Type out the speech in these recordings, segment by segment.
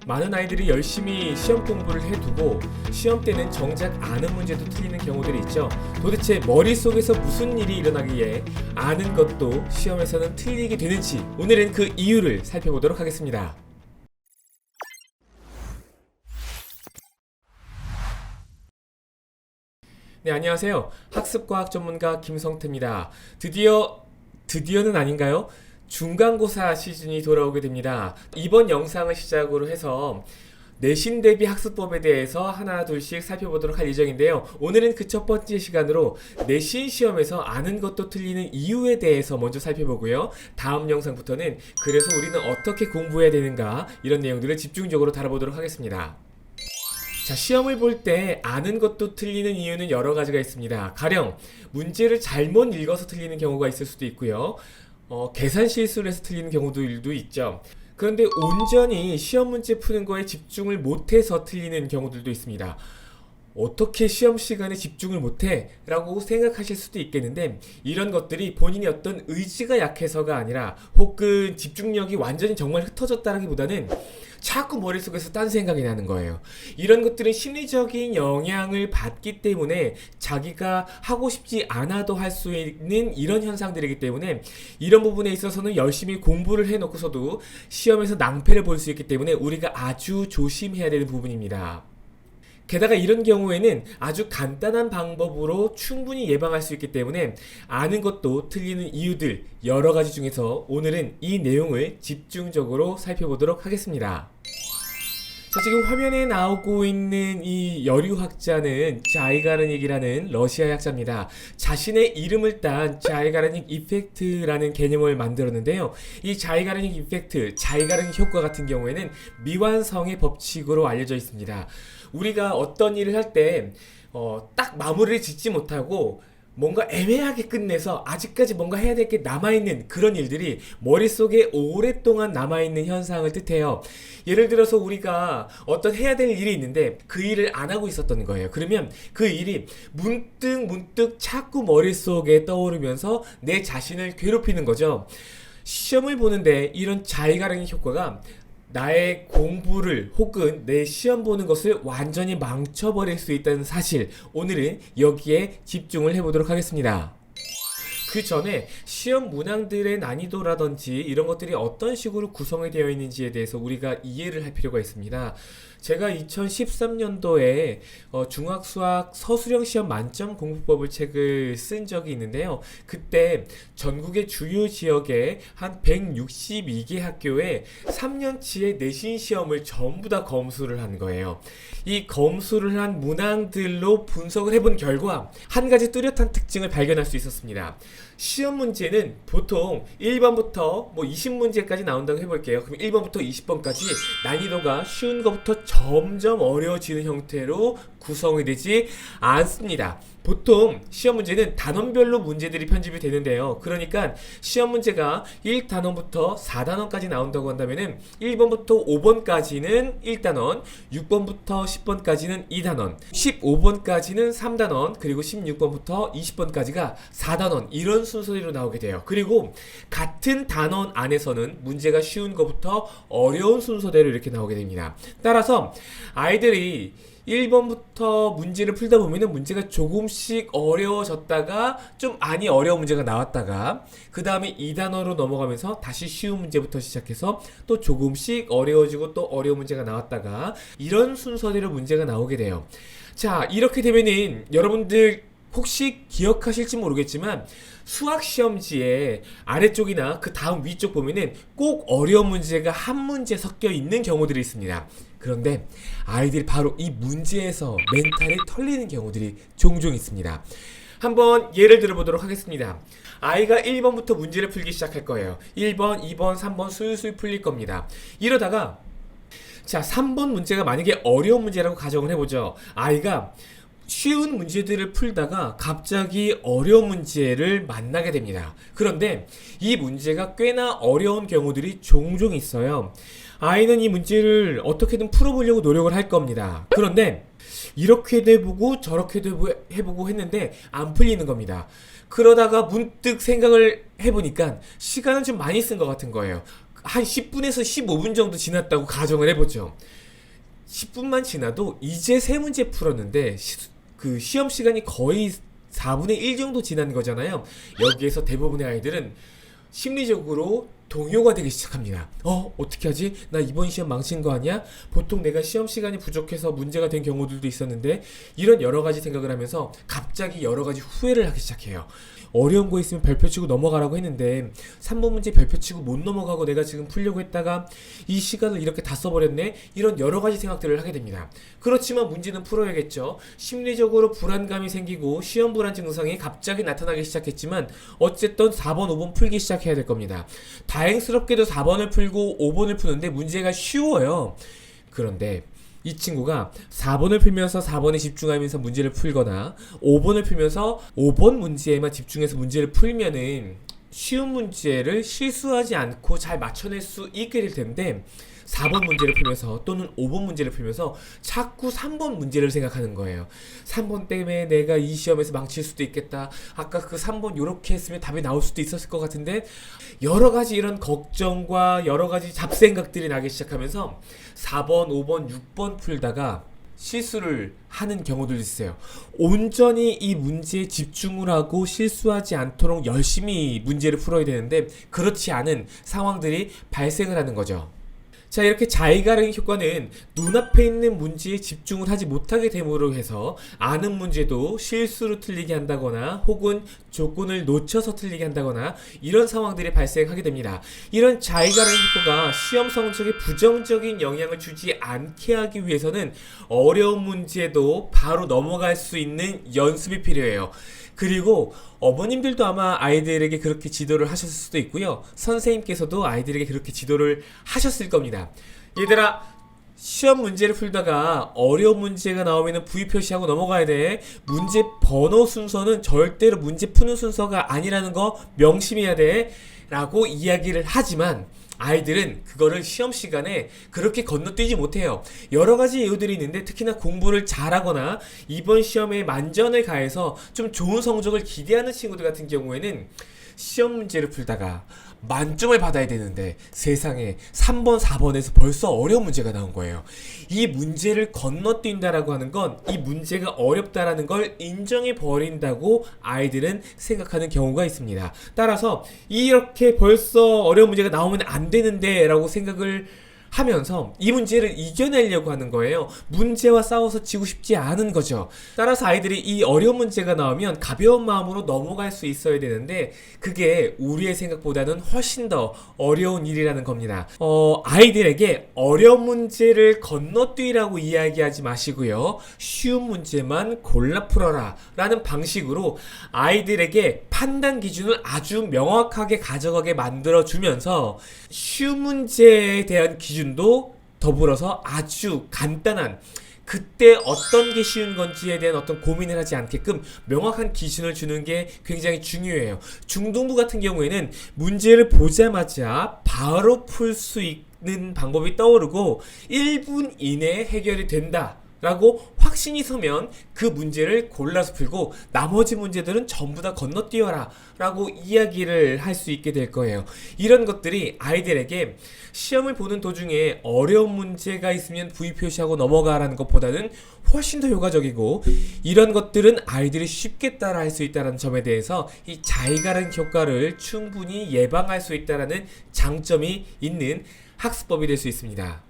많은 아이들이 열심히 시험 공부를 해두고 시험 때는 정작 아는 문제도 틀리는 경우들이 있죠. 도대체 머릿속에서 무슨 일이 일어나기에 아는 것도 시험에서는 틀리게 되는지 오늘은 그 이유를 살펴보도록 하겠습니다. 네, 안녕하세요. 학습과학 전문가 김성태입니다. 드디어는 아닌가요? 중간고사 시즌이 돌아오게 됩니다. 이번 영상을 시작으로 해서 내신 대비 학습법에 대해서 하나 둘씩 살펴보도록 할 예정인데요. 오늘은 그 첫 번째 시간으로 내신 시험에서 아는 것도 틀리는 이유에 대해서 먼저 살펴보고요. 다음 영상부터는 그래서 우리는 어떻게 공부해야 되는가 이런 내용들을 집중적으로 다뤄보도록 하겠습니다. 자, 시험을 볼 때 아는 것도 틀리는 이유는 여러 가지가 있습니다. 가령 문제를 잘못 읽어서 틀리는 경우가 있을 수도 있고요. 계산 실수를 해서 틀리는 경우도 있죠. 그런데 온전히 시험 문제 푸는 거에 집중을 못해서 틀리는 경우들도 있습니다. 어떻게 시험 시간에 집중을 못해? 라고 생각하실 수도 있겠는데 이런 것들이 본인이 어떤 의지가 약해서가 아니라 혹은 집중력이 완전히 정말 흩어졌다라기보다는 자꾸 머릿속에서 딴 생각이 나는 거예요. 이런 것들은 심리적인 영향을 받기 때문에 자기가 하고 싶지 않아도 할 수 있는 이런 현상들이기 때문에 이런 부분에 있어서는 열심히 공부를 해놓고서도 시험에서 낭패를 볼 수 있기 때문에 우리가 아주 조심해야 되는 부분입니다. 게다가 이런 경우에는 아주 간단한 방법으로 충분히 예방할 수 있기 때문에 아는 것도 틀리는 이유들 여러 가지 중에서 오늘은 이 내용을 집중적으로 살펴보도록 하겠습니다. 자, 지금 화면에 나오고 있는 이 여류학자는 자이가르닉이라는 러시아 학자입니다. 자신의 이름을 딴 자이가르닉 이펙트라는 개념을 만들었는데요. 이 자이가르닉 이펙트, 자이가르닉 효과 같은 경우에는 미완성의 법칙으로 알려져 있습니다. 우리가 어떤 일을 할 때 딱 마무리를 짓지 못하고 뭔가 애매하게 끝내서 아직까지 뭔가 해야 될 게 남아있는 그런 일들이 머릿속에 오랫동안 남아있는 현상을 뜻해요. 예를 들어서 우리가 어떤 해야 될 일이 있는데 그 일을 안 하고 있었던 거예요. 그러면 그 일이 문득 자꾸 머릿속에 떠오르면서 내 자신을 괴롭히는 거죠. 시험을 보는데 이런 자이가르닉 효과가 나의 공부를 혹은 내 시험 보는 것을 완전히 망쳐버릴 수 있다는 사실, 오늘은 여기에 집중을 해보도록 하겠습니다. 그 전에 시험 문항들의 난이도라든지 이런 것들이 어떤 식으로 구성이 되어 있는지에 대해서 우리가 이해를 할 필요가 있습니다. 제가 2013년도에 중학수학 서술형 시험 만점 공부법을 책을 쓴 적이 있는데요. 그때 전국의 주요 지역에 한 162개 학교에 3년치의 내신 시험을 전부 다 검수를 한 거예요. 이 검수를 한 문항들로 분석을 해본 결과 한 가지 뚜렷한 특징을 발견할 수 있었습니다. 시험 문제는 보통 1번부터 20문제까지 나온다고 해볼게요. 그럼 1번부터 20번까지 난이도가 쉬운 것부터 점점 어려워지는 형태로 구성이 되지 않습니다. 보통 시험 문제는 단원별로 문제들이 편집이 되는데요. 그러니까 시험 문제가 1단원부터 4단원까지 나온다고 한다면은 1번부터 5번까지는 1단원, 6번부터 10번까지는 2단원, 15번까지는 3단원, 그리고 16번부터 20번까지가 4단원, 이런 순서대로 나오게 돼요. 그리고 같은 단원 안에서는 문제가 쉬운 것부터 어려운 순서대로 이렇게 나오게 됩니다. 따라서 아이들이 1번부터 문제를 풀다 보면은 문제가 조금씩 어려워졌다가 좀 어려운 문제가 나왔다가 그 다음에 2단원으로 넘어가면서 다시 쉬운 문제부터 시작해서 또 조금씩 어려워지고 또 어려운 문제가 나왔다가 이런 순서대로 문제가 나오게 돼요. 자, 이렇게 되면은 여러분들 혹시 기억하실지 모르겠지만 수학 시험지에 아래쪽이나 그 다음 위쪽 보면은 꼭 어려운 문제가 한 문제 섞여 있는 경우들이 있습니다. 그런데 아이들이 바로 이 문제에서 멘탈이 털리는 경우들이 종종 있습니다. 한번 예를 들어보도록 하겠습니다. 아이가 1번부터 문제를 풀기 시작할 거예요. 1번, 2번, 3번 술술 풀릴 겁니다. 이러다가 자, 3번 문제가 만약에 어려운 문제라고 가정을 해보죠. 아이가 쉬운 문제들을 풀다가 갑자기 어려운 문제를 만나게 됩니다. 그런데 이 문제가 꽤나 어려운 경우들이 종종 있어요. 아이는 이 문제를 어떻게든 풀어보려고 노력을 할 겁니다. 그런데 이렇게도 해보고 저렇게도 해보고 했는데 안 풀리는 겁니다. 그러다가 문득 생각을 해보니까 시간을 좀 많이 쓴 것 같은 거예요. 한 10분에서 15분 정도 지났다고 가정을 해보죠. 10분만 지나도 이제 세 문제 풀었는데 그 시험 시간이 거의 4분의 1 정도 지난 거잖아요. 여기에서 대부분의 아이들은 심리적으로 동요가 되기 시작합니다. 어떻게 하지? 나 이번 시험 망친 거 아니야? 보통 내가 시험 시간이 부족해서 문제가 된 경우들도 있었는데, 이런 여러 가지 생각을 하면서 갑자기 여러 가지 후회를 하기 시작해요. 어려운 거 있으면 별표 치고 넘어가라고 했는데 3번 문제 별표 치고 못 넘어가고 내가 지금 풀려고 했다가 이 시간을 이렇게 다 써버렸네? 이런 여러 가지 생각들을 하게 됩니다. 그렇지만 문제는 풀어야겠죠. 심리적으로 불안감이 생기고 시험 불안 증상이 갑자기 나타나기 시작했지만 어쨌든 4번, 5번 풀기 시작해야 될 겁니다. 다행스럽게도 4번을 풀고 5번을 푸는데 문제가 쉬워요. 그런데 이 친구가 4번을 풀면서 4번에 집중하면서 문제를 풀거나 5번을 풀면서 5번 문제에만 집중해서 문제를 풀면은 쉬운 문제를 실수하지 않고 잘 맞춰낼 수 있게 될 텐데, 4번 문제를 풀면서 또는 5번 문제를 풀면서 자꾸 3번 문제를 생각하는 거예요. 3번 때문에 내가 이 시험에서 망칠 수도 있겠다. 아까 그 3번 요렇게 했으면 답이 나올 수도 있었을 것 같은데, 여러 가지 이런 걱정과 여러 가지 잡생각들이 나기 시작하면서 4번, 5번, 6번 풀다가 실수를 하는 경우들도 있어요. 온전히 이 문제에 집중을 하고 실수하지 않도록 열심히 문제를 풀어야 되는데 그렇지 않은 상황들이 발생을 하는 거죠. 자, 이렇게 자의가르기 효과는 눈앞에 있는 문제에 집중을 하지 못하게 됨으로 해서 아는 문제도 실수로 틀리게 한다거나 혹은 조건을 놓쳐서 틀리게 한다거나 이런 상황들이 발생하게 됩니다. 이런 자의가르기 효과가 시험 성적에 부정적인 영향을 주지 않게 하기 위해서는 어려운 문제도 바로 넘어갈 수 있는 연습이 필요해요. 그리고 어머님들도 아마 아이들에게 그렇게 지도를 하셨을 수도 있고요. 선생님께서도 아이들에게 그렇게 지도를 하셨을 겁니다. 얘들아, 시험 문제를 풀다가 어려운 문제가 나오면 V 표시하고 넘어가야 돼. 문제 번호 순서는 절대로 문제 푸는 순서가 아니라는 거 명심해야 돼. 라고 이야기를 하지만 아이들은 그거를 시험 시간에 그렇게 건너뛰지 못해요. 여러 가지 이유들이 있는데 특히나 공부를 잘하거나 이번 시험에 만전을 가해서 좀 좋은 성적을 기대하는 친구들 같은 경우에는 시험 문제를 풀다가 만점을 받아야 되는데 세상에 3번, 4번에서 벌써 어려운 문제가 나온 거예요. 이 문제를 건너뛴다라고 하는 건 이 문제가 어렵다라는 걸 인정해 버린다고 아이들은 생각하는 경우가 있습니다. 따라서 이렇게 벌써 어려운 문제가 나오면 안 되는데 라고 생각을 하면서 이 문제를 이겨내려고 하는 거예요. 문제와 싸워서 지고 싶지 않은 거죠. 따라서 아이들이 이 어려운 문제가 나오면 가벼운 마음으로 넘어갈 수 있어야 되는데 그게 우리의 생각보다는 훨씬 더 어려운 일이라는 겁니다. 아이들에게 어려운 문제를 건너뛰라고 이야기하지 마시고요. 쉬운 문제만 골라 풀어라 라는 방식으로 아이들에게 판단 기준을 아주 명확하게 가져가게 만들어주면서 쉬운 문제에 대한 기준도 더불어서 아주 간단한, 그때 어떤 게 쉬운 건지에 대한 어떤 고민을 하지 않게끔 명확한 기준을 주는 게 굉장히 중요해요. 중등부 같은 경우에는 문제를 보자마자 바로 풀 수 있는 방법이 떠오르고 1분 이내에 해결이 된다 라고 확신이 서면 그 문제를 골라서 풀고 나머지 문제들은 전부 다 건너뛰어라 라고 이야기를 할 수 있게 될 거예요. 이런 것들이 아이들에게 시험을 보는 도중에 어려운 문제가 있으면 V 표시하고 넘어가라는 것보다는 훨씬 더 효과적이고, 이런 것들은 아이들이 쉽게 따라할 수 있다는 점에 대해서 이 자의가르기 효과를 충분히 예방할 수 있다는 장점이 있는 학습법이 될 수 있습니다.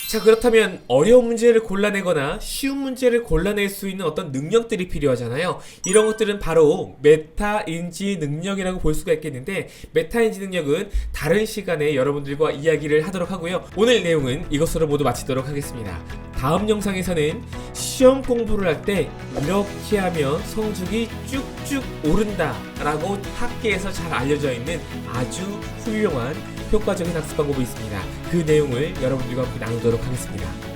자, 그렇다면 어려운 문제를 골라내거나 쉬운 문제를 골라낼 수 있는 어떤 능력들이 필요하잖아요. 이런 것들은 바로 메타인지 능력이라고 볼 수가 있겠는데, 메타인지 능력은 다른 시간에 여러분들과 이야기를 하도록 하고요. 오늘 내용은 이것으로 모두 마치도록 하겠습니다. 다음 영상에서는 시험 공부를 할 때 이렇게 하면 성적이 쭉쭉 오른다 라고 학계에서 잘 알려져 있는 아주 훌륭한 효과적인 학습 방법이 있습니다. 그 내용을 여러분들과 함께 나누도록 하겠습니다.